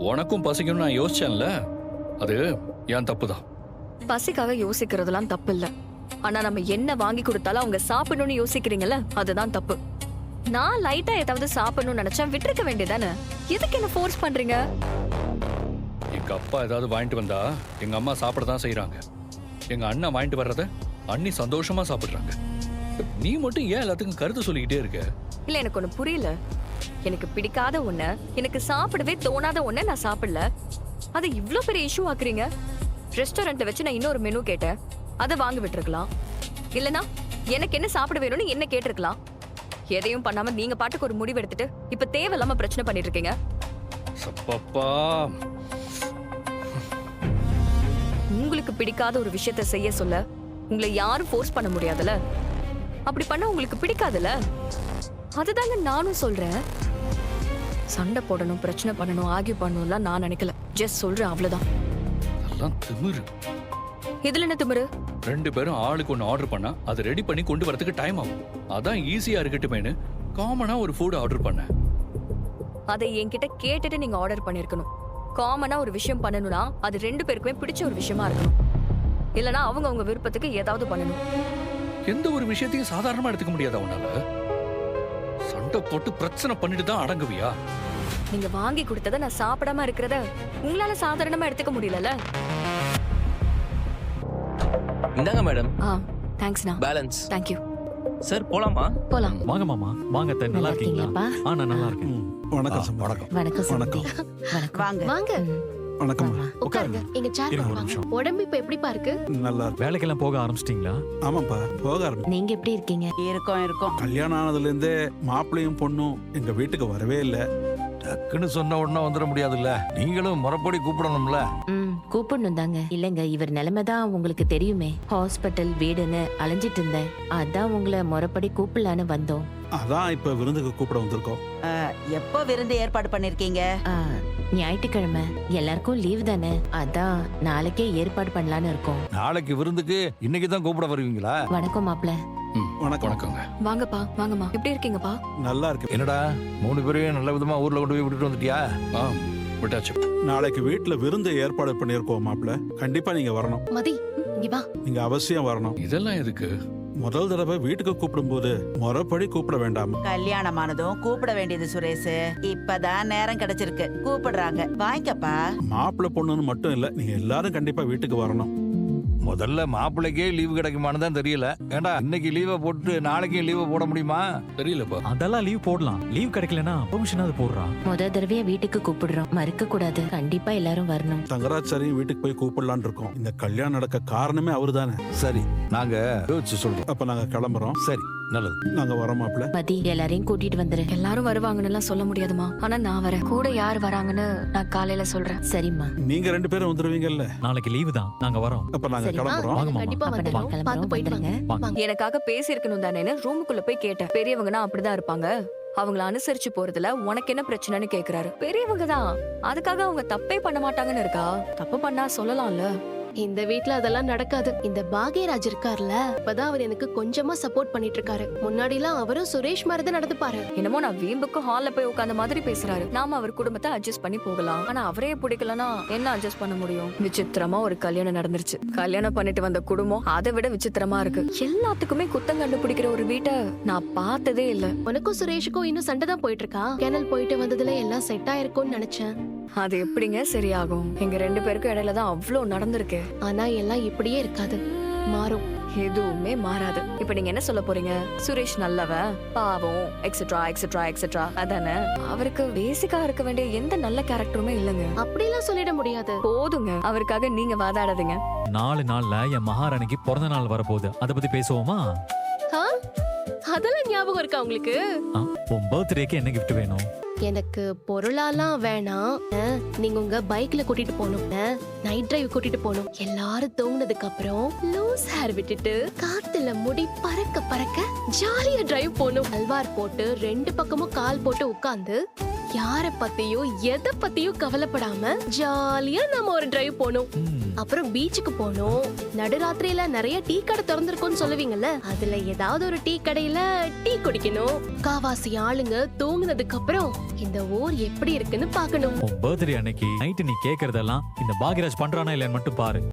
உனக்கும் பசிக்கும்னு நான் யோசிச்சேன்ல, அது என் தப்பு தான். பசிக்காக யோசிக்கிறதுலாம் தப்பு இல்ல. ஆனா நம்ம என்ன வாங்கி கொடுத்தாலும் அவங்க சாப்பிடணும்னு யோசிக்கிறீங்கல்ல, அதுதான் தப்பு. நான் லைட்டா ஏதாவது சாப்பிடணும்னு நினைச்சா விட்டுருக்க வேண்டியதானே. எதுக்கு என்ன ஃபோர்ஸ் பண்றீங்க? எங்க அப்பா ஏதாவது வாங்கிட்டு வந்தா எங்க அம்மா சாப்பிட தான் செய்யறாங்க. எங்க அண்ணன் வாங்கிட்டு வர்றத அண்ணி சந்தோஷமா சாப்பிடுறாங்க. நீ மட்டும் ஏன் எல்லாத்துக்கும் கருத்து சொல்லிக்கிட்டே இருக்க? இல்ல, எனக்கு ஒண்ணு புரியல. எனக்கு பிடிக்காத ஒண்ணு, எனக்கு சாப்பிடவே தோணாத ஒண்ணு நான் சாப்பிடல. அதை இவ்ளோ பெரிய இஷ்யூ ஆக்குறீங்க. ரெஸ்டாரண்ட்ல வச்சு நான் இன்னொரு மெனு கேட்டேன், அதை வாங்க விட்டுருக்கலாம். இல்லனா எனக்கு என்ன சாப்பிட வேணும்னு என்ன கேட்டிருக்கலாம். எதையும் பண்ணாம நீங்க பாட்டுக்கு ஒரு முடிவு எடுத்துட்டு இப்ப தேவையில்லாம பிரச்சனை பண்ணிட்டு இருக்கீங்க. சப்பப்பா, உங்களுக்கு பிடிக்காத ஒரு விஷயத்த செய்ய சொல்ல உங்களை யாரும் ஃபோர்ஸ் பண்ண முடியாதுல. அப்படி பண்ண உங்களுக்கு பிடிக்காதுல. அதுதாங்க நானும் சொல்றேன். சண்டை போடணும், பிரச்சனை பண்ணணும், ஆர்கியூ பண்ணணும்லாம் நான் நினைக்கல. ஜஸ்ட் சொல்றேன், அவ்வளவுதான். அதெல்லாம் திமிரு. இதுல என்ன திமிரு? 2 பேரும் ஆளுக்கு ஒன்று ஆர்டர் பண்ணா அதை ரெடி பண்ணி கொண்டு வரதுக்கு டைம் ஆகும். அதான் ஈஸியா இருக்கட்டுமேனு காமனா ஒரு ஃபுட் ஆர்டர் பண்ணேன். அதை என்கிட்ட கேட்டுட்டு நீங்க ஆர்டர் பண்ணிருக்கணும். காமனா ஒரு விஷயம் பண்ணணும்னா அது 2 பேருக்குமே பிடிச்ச ஒரு விஷயமா இருக்கணும். இல்லனா அவங்க விருப்பத்துக்கு ஏதாவது பண்ணணும். எந்த ஒரு விஷயத்தையும் சாதாரணமா எடுத்துக்க முடியாதா உன்னால? சண்டை போட்டு பிரச்சனை பண்ணிட்டு தான் அடங்குவியா? நீங்க வாங்கி கொடுத்ததை நான் சாப்பிடாம இருக்கிறத உங்களால சாதாரணமா எடுத்துக்க முடியலல. இந்தாங்க மேடம். தேங்க்ஸ்ண்ணா. பேலன்ஸ். தேங்க்யூ சார் போலாமா? போலாம். வாங்க மாமா, வாங்க. நல்லா இருக்கீங்களா? நான் நல்லா இருக்கேன். வணக்கம். வணக்கம். வணக்கம். வாங்க வாங்க. வணக்கம். உட்காருங்க. எங்க சேர் இருங்க ஒரு வாங்க. நிமிஷம். உடம்பு இப்ப எப்படிப்பா இருக்கு? நல்லா இருக்கு. வேலைக்கெல்லாம் போக ஆரம்பிச்சிட்டீங்களா? ஆமாப்பா, போக ஆரம்பி. நீங்க எப்படி இருக்கீங்க? இருக்கோம். கல்யாணம் ஆனதுல இருந்தே மாப்பிள்ளையும் பொண்ணும் எங்க வீட்டுக்கு வரவே இல்ல. டக்குன்னு சொன்ன உடனே வந்துட முடியாதுல்ல. நீங்களும் முறைப்படி கூப்பிடணும்ல. கூப்பிடணும் தாங்க. இல்லங்க, இவர் நிலைமை தான் உங்களுக்கு தெரியுமே. ஹாஸ்பிட்டல் வீடுன்னு அலைஞ்சிட்டு இருந்தேன். அதான் உங்களை முறைப்படி கூப்பிடலான்னு வந்தோம். அதான் இப்ப விருந்துக்கு கூப்பிட வந்திருக்கோம். எப்போ விருந்து ஏற்பாடு பண்ணிருக்கீங்க? ஞாயிற்றுக்கிழமை எல்லாருக்கும் லீவ் தானே, அதான் நாளைக்கே ஏற்பாடு பண்ணலான்னு இருக்கோம். நாளைக்கு விருந்துக்கு இன்னைக்கு தான் கூப்பிட வருவீங்களா? வணக்கம் மாப்ள. வணக்கங்க. வாங்கப்பா, வாங்கம்மா. எப்படி இருக்கீங்கப்பா? நல்லா இருக்கு. என்னடா 3 பேரையும் நல்ல விதமா ஊர்ல கொண்டு போய் விட்டுட்டு வந்துட்டியா? விட்டாச்சு. நாளைக்கு வீட்டுல விருந்து ஏற்பாடு பண்ணிருக்கோம் மாப்பிள்ள. கண்டிப்பா நீங்க வரணும். மதி, இங்க வா. நீங்க அவசியம் வரணும். இதெல்லாம் எதுக்கு? முதல் தடவை வீட்டுக்கு கூப்பிடும் போது முறைப்படி கூப்பிட வேண்டாம். கல்யாணமானதும் கூப்பிட வேண்டியது சுரேஷ். இப்பதான் நேரம் கிடைச்சிருக்கு, கூப்பிடுறாங்க. வாங்கிக்கப்பா. மாப்பிள்ளை பொண்ணுன்னு மட்டும் இல்ல, நீங்க எல்லாரும் கண்டிப்பா வீட்டுக்கு வரணும். முதல்ல மாப்பிள்ளைக்கே லீவு கிடைக்குமான்னு தான் தெரியல. ஏண்டா இன்னைக்கு லீவை போட்டு நாளைக்கும் லீவை போட முடியுமா? தெரியலப்பா. அதெல்லாம் லீவ் போடலாம். லீவ் கிடைக்கலனா பெர்மிஷனாவது போடுறான். முத தடவையா வீட்டுக்கு கூப்பிடுறோம், மறுக்க கூடாது. கண்டிப்பா எல்லாரும் வரணும். தங்கராச்சாரியும் வீட்டுக்கு போய் கூப்பிடலான்னு இருக்கோம். இந்த கல்யாணம் நடக்க காரணமே அவருதானே. சரி, நாங்க யோசிச்சு சொல்றோம். அப்ப நாங்க கிளம்புறோம். சரி, நல்லது. நாங்க வரோம் மாப்பிள்ள. மதி, எல்லாரையும் கூட்டிட்டு வந்துரு. எல்லாரும் வருவாங்கன்னு எல்லாம் சொல்ல முடியாதுமா. ஆனா நான் வரேன். கூட யார் வராங்கன்னு நான் காலையில சொல்றேன். சரிம்மா. நீங்க 2 பேரும் வந்துருவீங்கல்ல? நாளைக்கு லீவு தான், நாங்க வரோம். அப்ப நாங்க சரி, கிளம்புறோம். வாங்க மாமா. கண்டிப்பா அப்ப வந்துரும். நாங்க பார்த்து போயிட்டு வாங்க. வாங்க. எனக்காக பேசியிருக்கணும் தானேன்னு ரூமுக்குள்ள போய் கேட்டேன். பெரியவங்கன்னா அப்படிதான் இருப்பாங்க, அவங்கள அனுசரிச்சு போறதுல உனக்கு என்ன பிரச்சனைன்னு கேக்குறாரு. பெரியவங்க தான், அதுக்காக அவங்க தப்பே பண்ண மாட்டாங்கன்னு இருக்கா? தப்பு பண்ணா சொல்லலாம்ல. இந்த வீட்ல அதெல்லாம் நடக்காது. இந்த பாக்யராஜ் இருக்கார்ல, இப்பதான் அவர் எனக்கு கொஞ்சமா சப்போர்ட் பண்ணிட்டு இருக்காரு. முன்னாடி எல்லாம் அவரும் சுரேஷ் மாதிரி தான் நடந்துப்பாரு. என்னமோ நான் வீம்புக்கு ஹால்ல போய் உட்கார்ந்த மாதிரி பேசுறாரு. நாம அவர் குடும்பத்தை அட்ஜஸ்ட் பண்ணி போகலாம். ஆனா அவரே பிடிக்கலனா என்ன அட்ஜஸ்ட் பண்ண முடியும்? விசித்திரமா ஒரு கல்யாணம் நடந்துருச்சு. கல்யாணம் பண்ணிட்டு வந்த குடும்பம் அதை விட விசித்திரமா இருக்கு. எல்லாத்துக்குமே குத்தம் கண்டுபிடிக்கிற ஒரு வீட்டை நான் பார்த்ததே இல்ல. உனக்கும் சுரேஷுக்கும் இன்னும் சண்டை தான் போயிட்டு இருக்கா? கேனல் போயிட்டு வந்ததுல எல்லாம் செட் ஆயிருக்கும்னு நினைச்சேன். அது எப்படிங்க சரியாகும்? எங்க 2 பேருக்கும் இடையில தான் அவ்ளோ நடந்திருக்கு. ஆனா எல்லாம் இப்படியே இருக்காது, மாறும். எதுவுமே மாறாது. இப்ப நீங்க என்ன சொல்ல போறீங்க? சுரேஷ் நல்லவன், பாவம், எக்ஸெட்ரா எக்ஸெட்ரா எக்ஸெட்ரா அதானே? அவருக்கு பேசிக்கா இருக்க வேண்டிய எந்த நல்ல கேரக்டருமே இல்லங்க. அப்படிலாம் சொல்லிட முடியாது. போதுங்க, அவருக்காக நீங்க வாதாடாதீங்க. 4 நாள்ல என் மகாராணிக்கு பிறந்த நாள் வரப்போகுது. அத பத்தி பேசுவோமா? அதெல்லாம் ஞாபகம் இருக்கா உங்களுக்கு? உன் பர்த்டேக்கு என்ன கிஃப்ட் வேணும்? எனக்கு பொருளாலாம் வேணாம். நீங்க உங்க பைக்ல கூட்டிட்டு போகணும். நைட் டிரைவ் கூட்டிட்டு போகணும். எல்லாரும் தூங்குனதுக்கு அப்புறம் லூஸ் ஹேர் விட்டுட்டு காத்துல முடி பறக்க பறக்க ஜாலியா டிரைவ் போகணும். அல்வார் போட்டு 2 பக்கமும் கால் போட்டு உட்கார்ந்து யார பத்தியும் எதை பத்தியும் கவலைப்படாம ஜாலியா நாம ஒரு டிரைவ் போனோம். அப்புறம் பீச்சுக்கு போனோம். நடுராத்திரியில நிறைய டீ கடை திறந்திருக்கும்னு சொல்லுவீங்கல்ல, அதுல ஏதாவது ஒரு டீ கடையில டீ குடிக்கணும். காவாசி ஆளுங்க தூங்குனதுக்கு அப்புறம் இந்த ஊர் எப்படி இருக்குன்னு பார்க்கணும். உன் பர்த்டே அன்னைக்கு நைட்டு நீ கேக்குறதெல்லாம் இந்த பாகியராஜ் பண்றானா இல்லைன்னு மட்டும் பாரு.